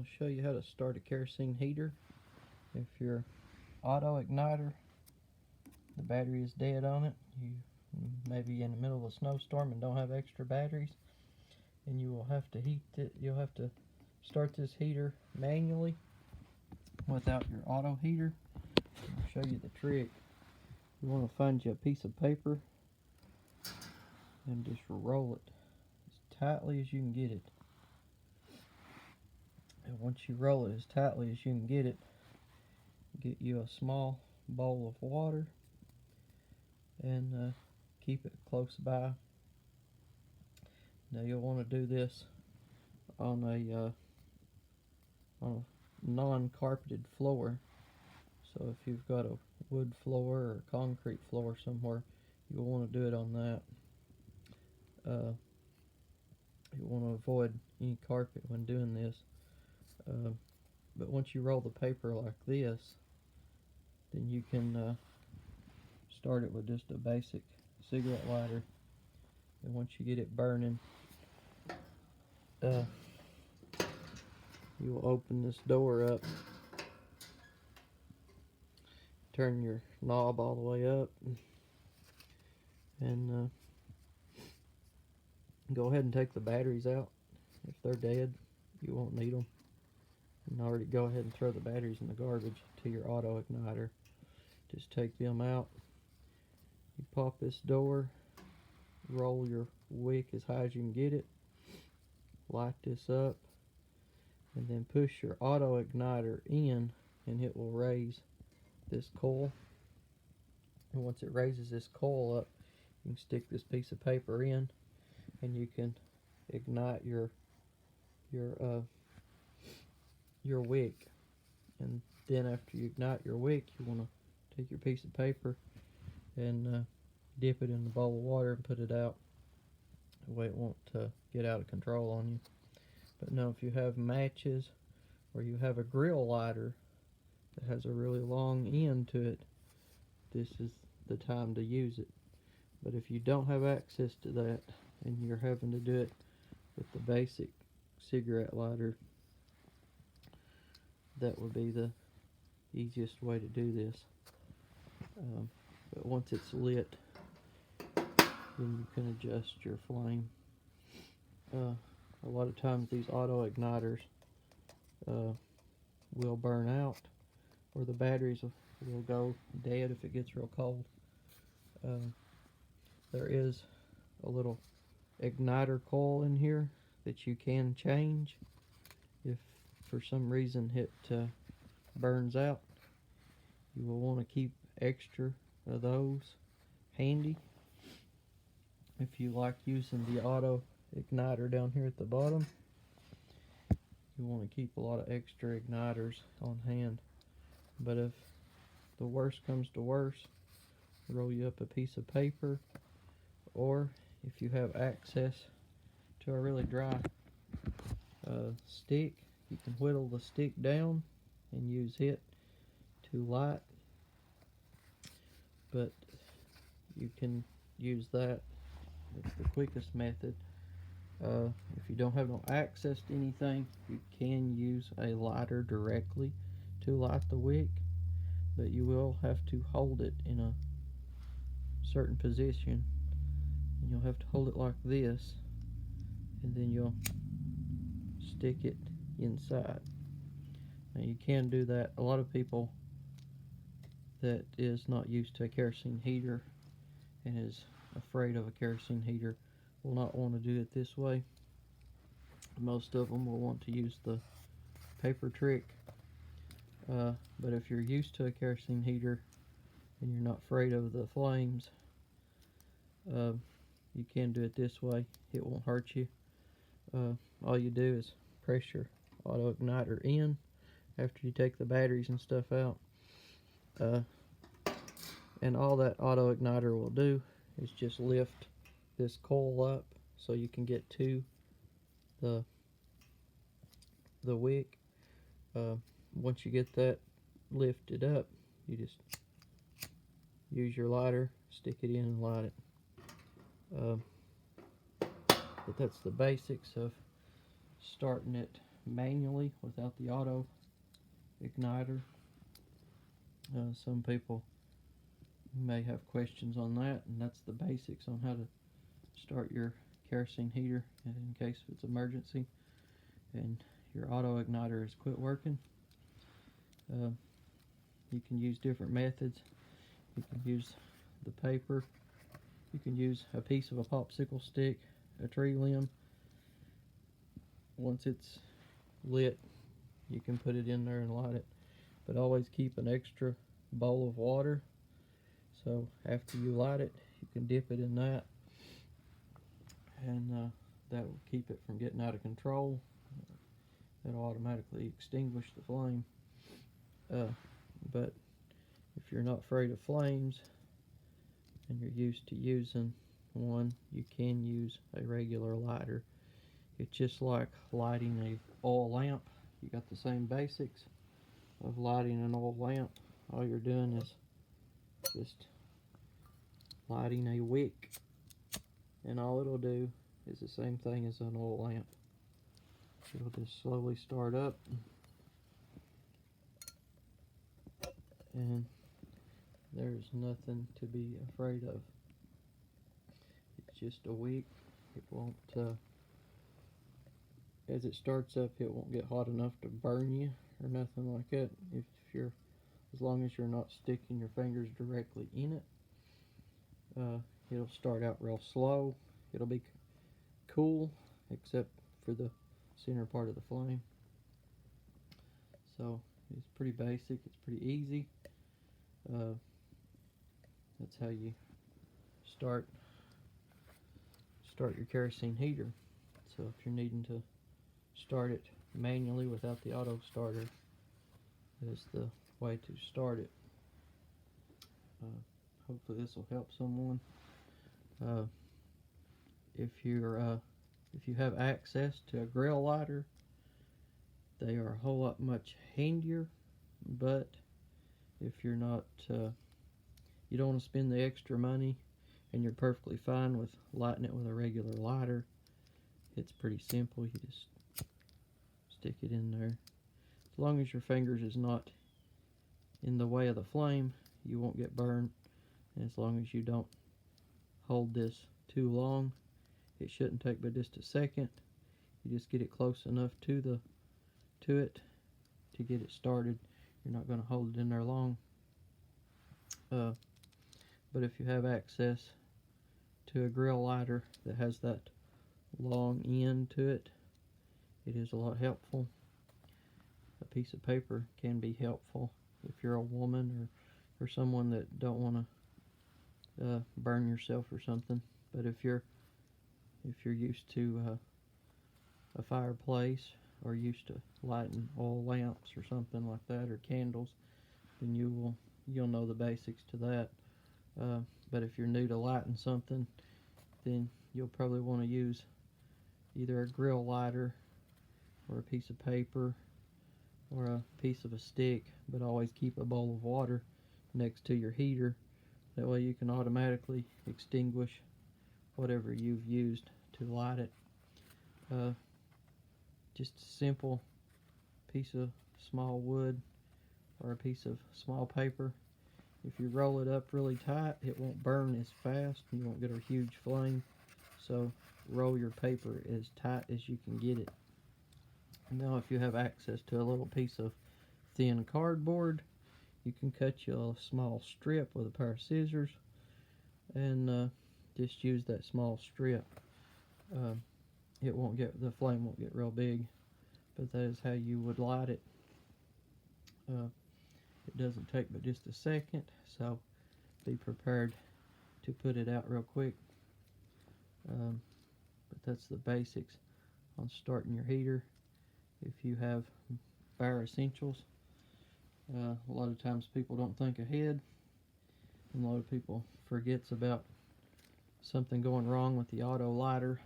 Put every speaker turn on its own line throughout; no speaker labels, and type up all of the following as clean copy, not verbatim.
I'll show you how to start a kerosene heater. If your auto igniter, the battery is dead on it, you maybe in the middle of a snowstorm and don't have extra batteries, and you will have to you'll have to start this heater manually without your auto heater. I'll show you the trick. You want to find you a piece of paper and just roll it as tightly as you can get it. And once you roll it as tightly as you can get it, get you a small bowl of water and keep it close by. Now you'll want to do this on a non-carpeted floor. So if you've got a wood floor or a concrete floor somewhere, you'll want to do it on that. You want to avoid any carpet when doing this. But once you roll the paper like this, then you can start it with just a basic cigarette lighter. And once you get it burning, you will open this door up, turn your knob all the way up, and go ahead and take the batteries out. If they're dead, you won't need them. And already go ahead and throw the batteries in the garbage to your auto igniter. Just take them out. You pop this door, roll your wick as high as you can get it, light this up, and then push your auto igniter in, and it will raise this coil. And once it raises this coil up, you can stick this piece of paper in, and you can ignite your wick. And then after you ignite your wick, you want to take your piece of paper and dip it in the bowl of water and put it out. That way it won't get out of control on you. But now if you have matches or you have a grill lighter that has a really long end to it, this is the time to use it. But if you don't have access to that and you're having to do it with the basic cigarette lighter, that would be the easiest way to do this. But once it's lit, then you can adjust your flame. A lot of times these auto igniters will burn out, or the batteries will go dead if it gets real cold. There is a little igniter coil in here that you can change if for some reason it burns out. You will want to keep extra of those handy. If you like using the auto igniter down here at the bottom, you want to keep a lot of extra igniters on hand. But if the worst comes to worst, roll you up a piece of paper, or if you have access to a really dry stick, you can whittle the stick down and use it to light. But you can use that. It's the quickest method. If you don't have no access to anything, you can use a lighter directly to light the wick, but you will have to hold it in a certain position, and you'll have to hold it like this, and then you'll stick it inside. Now you can do that. A lot of people that is not used to a kerosene heater and is afraid of a kerosene heater will not want to do it this way. Most of them will want to use the paper trick. But if you're used to a kerosene heater and you're not afraid of the flames, you can do it this way. It won't hurt you. All you do is press your auto igniter in after you take the batteries and stuff out. And all that auto igniter will do is just lift this coil up so you can get to the wick. Once you get that lifted up, you just use your lighter, stick it in and light it. But that's the basics of starting it manually without the auto igniter. Some people may have questions on that, and that's the basics on how to start your kerosene heater in case of it's emergency and your auto igniter has quit working. You can use different methods. You can use the paper. You can use a piece of a popsicle stick, a tree limb. Once it's lit, you can put it in there and light it. But always keep an extra bowl of water. So after you light it, you can dip it in that. And that will keep it from getting out of control. It'll automatically extinguish the flame. But if you're not afraid of flames and you're used to using one, you can use a regular lighter. It's just like lighting a oil lamp. You got the same basics of lighting an oil lamp. All you're doing is just lighting a wick, and all it'll do is the same thing as an oil lamp. It'll just slowly start up, and there's nothing to be afraid of. It's just a wick. It won't, as it starts up, it won't get hot enough to burn you or nothing like that. As long as you're not sticking your fingers directly in it, it'll start out real slow. It'll be cool, except for the center part of the flame. So it's pretty basic. It's pretty easy. That's how you start your kerosene heater. So if you're needing to start it manually without the auto starter, that is the way to start it. Hopefully this will help someone. If you have access to a grill lighter, they are a whole lot much handier. But if you're not, you don't want to spend the extra money, and you're perfectly fine with lighting it with a regular lighter, it's pretty simple. You just stick it in there. As long as your fingers is not in the way of the flame, you won't get burned. And as long as you don't hold this too long, it shouldn't take but just a second. You just get it close enough to it to get it started. You're not going to hold it in there long. But if you have access to a grill lighter that has that long end to it, it is a lot helpful. A piece of paper can be helpful if you're a woman or someone that don't want to burn yourself or something. But if you're used to a fireplace or used to lighting oil lamps or something like that, or candles, then you'll know the basics to that. But if you're new to lighting something, then you'll probably want to use either a grill lighter or a piece of paper or a piece of a stick, but always keep a bowl of water next to your heater. That way you can automatically extinguish whatever you've used to light it. Just a simple piece of small wood or a piece of small paper. If you roll it up really tight, it won't burn as fast and you won't get a huge flame. So roll your paper as tight as you can get it. Now if you have access to a little piece of thin cardboard, you can cut you a small strip with a pair of scissors and just use that small strip. The flame won't get real big, but that is how you would light it. It doesn't take but just a second, so be prepared to put it out real quick. But that's the basics on starting your heater. If you have fire essentials, a lot of times people don't think ahead, and a lot of people forgets about something going wrong with the auto lighter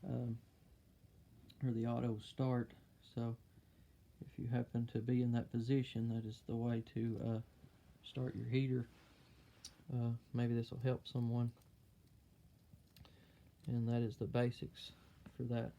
or the auto start. So if you happen to be in that position, that is the way to start your heater. Maybe this will help someone, and that is the basics for that.